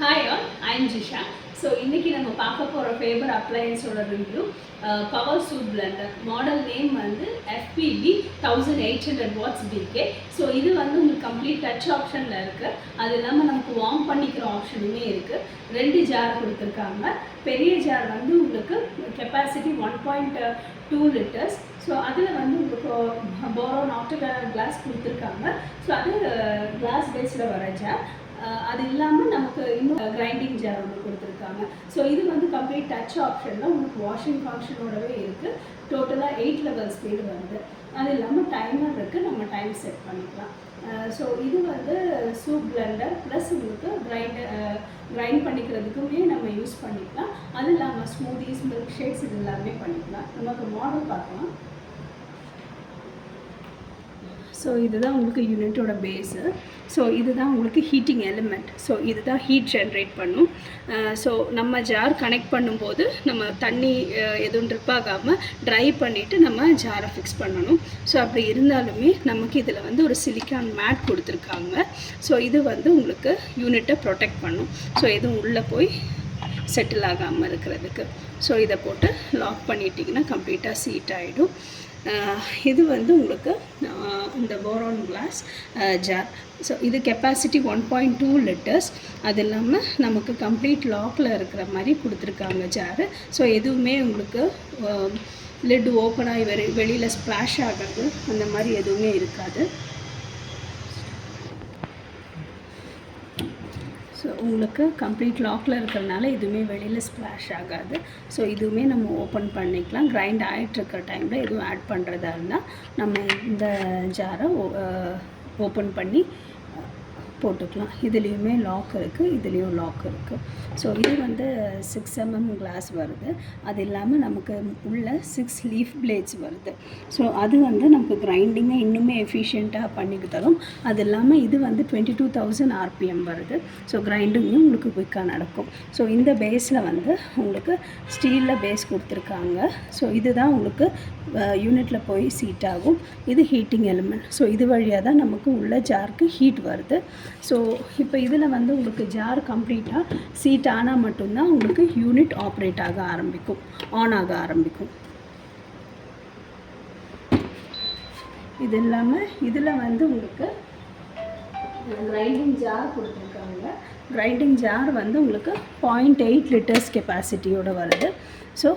Hi all, I am Jisha. So இன்னைக்கு நம்ம பார்க்க போற ஃபேவர் அப்ளையன்ஸோட review power suit blender. Model name வந்து FPB 1800 watts BK. ஸோ இது வந்து உங்களுக்கு கம்ப்ளீட் டச் ஆப்ஷனில் இருக்குது. அது இல்லாமல் நமக்கு வார்ம் பண்ணிக்கிற ஆப்ஷனுமே இருக்குது. 2 ஜார் கொடுத்துருக்காங்க. பெரிய ஜார் வந்து உங்களுக்கு கெப்பாசிட்டி 1.2 liters. ஸோ அதில் வந்து உங்களுக்கு போரோன் ஆக்டோகனல் கிளாஸ் கொடுத்துருக்காங்க. ஸோ அது கிளாஸ் பேஸில் வர ஜார். அது இல்லாமல் நமக்கு இன்னும் கிரைண்டிங் ஜார் ஒன்று கொடுத்துருக்காங்க. ஸோ இது வந்து கம்ப்ளீட் டச் ஆப்ஷனில் உங்களுக்கு வாஷிங் ஃபங்க்ஷனோடவே இருக்குது. டோட்டலாக 8 level ஸ்பீடு வருது. அது இல்லாமல் டைமர் இருக்குது, நம்ம டைம் செட் பண்ணிக்கலாம். ஸோ இது வந்து சூப் பிளெண்டர் ப்ளஸ் உங்களுக்கு கிரைண்ட் பண்ணிக்கிறதுக்குமே நம்ம யூஸ் பண்ணிக்கலாம். அது இல்லாமல் ஸ்மூதிஸ், மில்க் ஷேக்ஸ் இது எல்லாமே பண்ணிக்கலாம். நமக்கு மாடல் பார்க்கலாம். ஸோ இதுதான் உங்களுக்கு யூனிட்டோட பேஸு. ஸோ இதுதான் உங்களுக்கு ஹீட்டிங் எலிமெண்ட். ஸோ இதுதான் ஹீட் ஜென்ரேட் பண்ணும். ஸோ நம்ம ஜார் கனெக்ட் பண்ணும்போது நம்ம தண்ணி எதுவும் ட்ரிப் ஆகாமல் ட்ரை பண்ணிவிட்டு நம்ம ஜாரை ஃபிக்ஸ் பண்ணணும். ஸோ அப்படி இருந்தாலுமே நமக்கு இதில் வந்து ஒரு சிலிக்கான் மேட் கொடுத்துருக்காங்க. ஸோ இது வந்து உங்களுக்கு யூனிட்டை ப்ரொடெக்ட் பண்ணும். ஸோ எதுவும் உள்ளே போய் செட்டில் ஆகாமல் இருக்கிறதுக்கு. ஸோ இதை போட்டு லாக் பண்ணிட்டிங்கன்னா கம்ப்ளீட்டாக சீட் ஆகிடும். இது வந்து உங்களுக்கு இந்த போரோன் கிளாஸ் ஜார். ஸோ இது கெப்பாசிட்டி 1.2 liters. அது இல்லாமல் நமக்கு கம்ப்ளீட் லாக்கில் இருக்கிற மாதிரி கொடுத்துருக்காங்க ஜாரு. ஸோ எதுவுமே உங்களுக்கு லிட் ஓப்பன் ஆகி வெளியில் ஸ்ப்ளாஷ் ஆகிறது அந்த மாதிரி எதுவுமே இருக்காது. ஸோ உங்களுக்கு கம்ப்ளீட் லாக்கில் இருக்கிறனால எதுவுமே வெளியில் ஸ்ப்ளாஷ் ஆகாது. ஸோ இதுவுமே நம்ம ஓப்பன் பண்ணிக்கலாம். கிரைண்ட் ஆகிட்டுருக்கிற டைமில் எதுவும் ஆட் பண்ணுறதா இருந்தால் நம்ம இந்த ஜாரை ஓப்பன் பண்ணி போட்டுக்கலாம். இதுலேயுமே லாக் இருக்குது, இதுலேயும் லாக் இருக்குது. ஸோ இது வந்து 6 mm கிளாஸ் வருது. அது இல்லாமல் நமக்கு உள்ள 6 லீஃப் பிளேட்ஸ் வருது. ஸோ அது வந்து நமக்கு கிரைண்டிங்கை இன்னுமே எஃபிஷியண்ட்டாக பண்ணிக்கு தரும். அது இல்லாமல் இது வந்து 22,000 RPM வருது. ஸோ கிரைண்டிங்கும் உங்களுக்கு குயிக்காக நடக்கும். ஸோ இந்த பேஸில் வந்து உங்களுக்கு ஸ்டீலில் பேஸ் கொடுத்துருக்காங்க. ஸோ இதுதான் உங்களுக்கு யூனிட்டில் போய் சீட் ஆகும். இது ஹீட்டிங் எலிமெண்ட். ஸோ இது வழியாக தான் நமக்கு உள்ள ஜாருக்கு ஹீட் வருது. ஸோ இப்போ இதில் வந்து உங்களுக்கு ஜார் கம்ப்ளீட்டாக சீட் ஆனால் மட்டும்தான் உங்களுக்கு யூனிட் ஆப்ரேட் ஆக ஆரம்பிக்கும், ஆன் ஆக ஆரம்பிக்கும். இது இல்லாமல் இதில் வந்து உங்களுக்கு கிரைண்டிங் ஜார் கொடுத்துருக்காங்க. கிரைண்டிங் ஜார் வந்து உங்களுக்கு 0.8 liters கெப்பாசிட்டியோடு வருது. ஸோ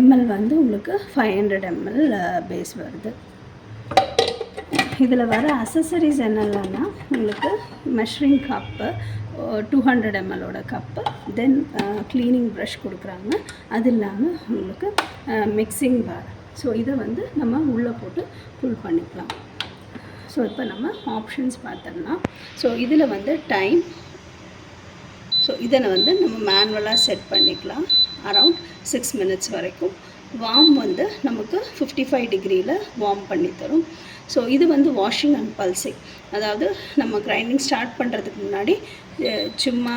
ml வந்து உங்களுக்கு 500 ml பேஸ் வருது. இதில் வர அசசரிஸ் என்னென்னா உங்களுக்கு மெஷரிங் கப்பு, 200 ml கப்பு, தென் க்ளீனிங் ப்ரஷ் கொடுக்குறாங்க. அது இல்லாமல் உங்களுக்கு மிக்சிங் பார். ஸோ இதை வந்து நம்ம உள்ளே போட்டு புல் பண்ணிக்கலாம். ஸோ இப்போ நம்ம ஆப்ஷன்ஸ் பார்த்தோம்னா, ஸோ இதில் வந்து டைம். ஸோ இதை வந்து நம்ம மேனுவலாக செட் பண்ணிக்கலாம் அரவுண்ட் 6 minutes வரைக்கும். வார்ம் வந்து நமக்கு 55 degreeல வார்ம் பண்ணி தரும். ஸோ இது வந்து வாஷிங் அண்ட் பல்சிங். அதாவது நம்ம கிரைண்டிங் ஸ்டார்ட் பண்ணுறதுக்கு முன்னாடி சும்மா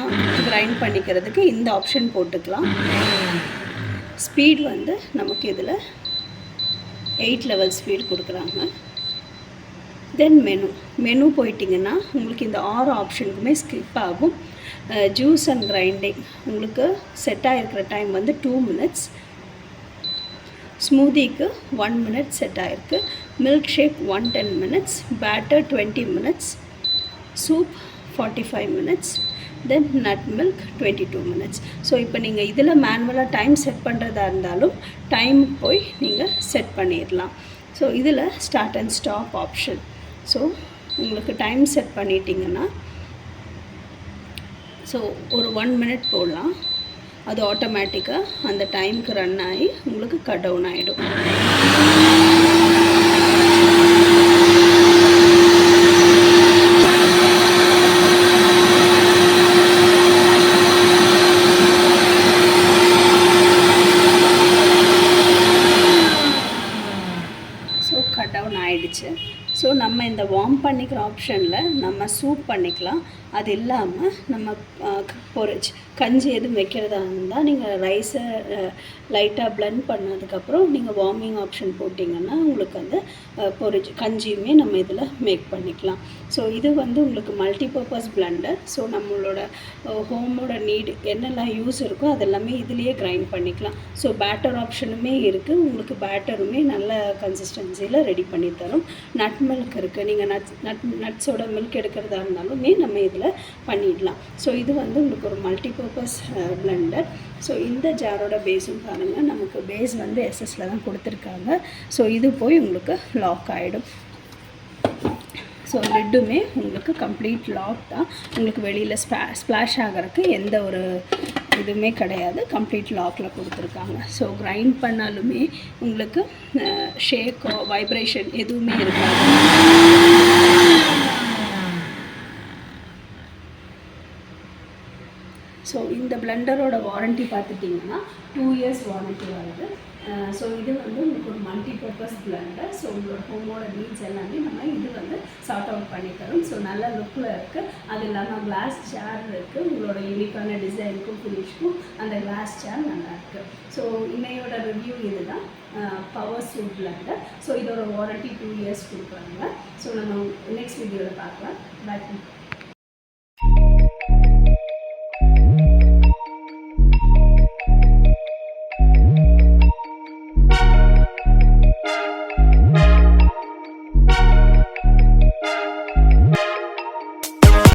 கிரைண்ட் பண்ணிக்கிறதுக்கு இந்த ஆப்ஷன் போட்டுக்கலாம். ஸ்பீட் வந்து நமக்கு இதில் 8 level ஸ்பீட் கொடுக்குறாங்க. தென் மெனு போயிட்டிங்கன்னா உங்களுக்கு இந்த 6 ஆப்ஷனுக்குமே ஸ்கிப் ஆகும். ஜூஸ் அண்ட் கிரைண்டிங் உங்களுக்கு செட் ஆகிருக்கிற டைம் வந்து 2 minutes. ஸ்மூதிக்கு 1 minute செட் ஆகிருக்கு. Milk shake 110 minutes. Batter 20 minutes. Soup 45 minutes. Then nut milk 22 minutes. So இப்போ நீங்கள் இதில் மேனுவலாக டைம் செட் பண்ணுறதா இருந்தாலும் டைம் போய் நீங்கள் செட் பண்ணிடலாம். ஸோ இதில் start and stop option. So உங்களுக்கு டைம் செட் பண்ணிட்டீங்கன்னா ஸோ ஒரு 1 minute போடலாம். அது ஆட்டோமேட்டிக்காக அந்த டைமுக்கு ரன் ஆகி உங்களுக்கு கட் டவுன் ஆகிடும். ஸோ கட் டவுன் ஆகிடுச்சு. ஸோ நம்ம இந்த வார்ம் பண்ணிக்கிற ஆப்ஷனில் நம்ம சூப் பண்ணிக்கலாம். அது இல்லாமல் நம்ம பொரிச்சு கஞ்சி எதுவும் வைக்கிறதா இருந்தால் நீங்கள் ரைஸை லைட்டாக பிளெண்ட் பண்ணதுக்கப்புறம் நீங்கள் வார்மிங் ஆப்ஷன் போட்டிங்கன்னா உங்களுக்கு அந்த கஞ்சியுமே நம்ம இதில் மேக் பண்ணிக்கலாம். ஸோ இது வந்து உங்களுக்கு மல்டிபர்பஸ் பிளெண்டர். ஸோ நம்மளோட ஹோமோட நீடு என்னெல்லாம் யூஸ் இருக்கோ அதெல்லாமே இதுலேயே கிரைண்ட் பண்ணிக்கலாம். ஸோ பேட்டர் ஆப்ஷனுமே இருக்குது. உங்களுக்கு பேட்டருமே நல்ல கன்சிஸ்டன்சியில் ரெடி பண்ணி தரும். நட் மில்க் இருக்குது. நீங்கள் நட்ஸோட மில்க் எடுக்கிறதா இருந்தாலுமே நம்ம இதில் பண்ணிடலாம். ஸோ இது வந்து உங்களுக்கு ஒரு மல்டிபர்பஸ் பிளெண்டர். ஸோ இந்த ஜாரோட பேஸும் பாருங்கள், நமக்கு பேஸ் வந்து எஸ்எஸ்ல தான் கொடுத்துருக்காங்க. ஸோ இது போய் உங்களுக்கு லாக் ஆகிடும். ஸோ லிட்டுமே உங்களுக்கு கம்ப்ளீட் லாக் தான். உங்களுக்கு வெளியில் ஸ்ப்ளாஷ் ஆகிறதுக்கு எந்த ஒரு இதுவுமே கிடையாது. கம்ப்ளீட் லாக்கில் கொடுத்துருக்காங்க. ஸோ கிரைண்ட் பண்ணாலுமே உங்களுக்கு ஷேக்கோ வைப்ரேஷன் எதுவுமே இருக்காது. ஸோ இந்த பிளெண்டரோட வாரண்ட்டி பார்த்துட்டிங்கன்னா 2 இயர்ஸ் வாரண்ட்டி வருது. ஸோ இது வந்து உங்களுக்கு ஒரு மல்டிபர்பஸ் பிளெண்டர். ஸோ உங்களோட ஹோமோட நீட்ஸ் எல்லாமே நம்ம இது வந்து சார்ட் அவுட் பண்ணி தரும். ஸோ நல்ல லுக்கில் இருக்குது. அது இல்லாமல் கிளாஸ் சேர் இருக்குது. உங்களோட யூனிக்கான டிசைனுக்கும் ஃபினிஷ்க்கும் அந்த கிளாஸ் சேர் நல்லாயிருக்கு. ஸோ இன்னையோட ரிவ்யூ இது தான், பவர் சூட் பிளெண்டர். ஸோ இதோட வாரண்ட்டி 2 இயர்ஸ் கொடுக்குறாங்க. ஸோ நம்ம நெக்ஸ்ட் வீடியோவில் பார்க்கலாம். பாய்.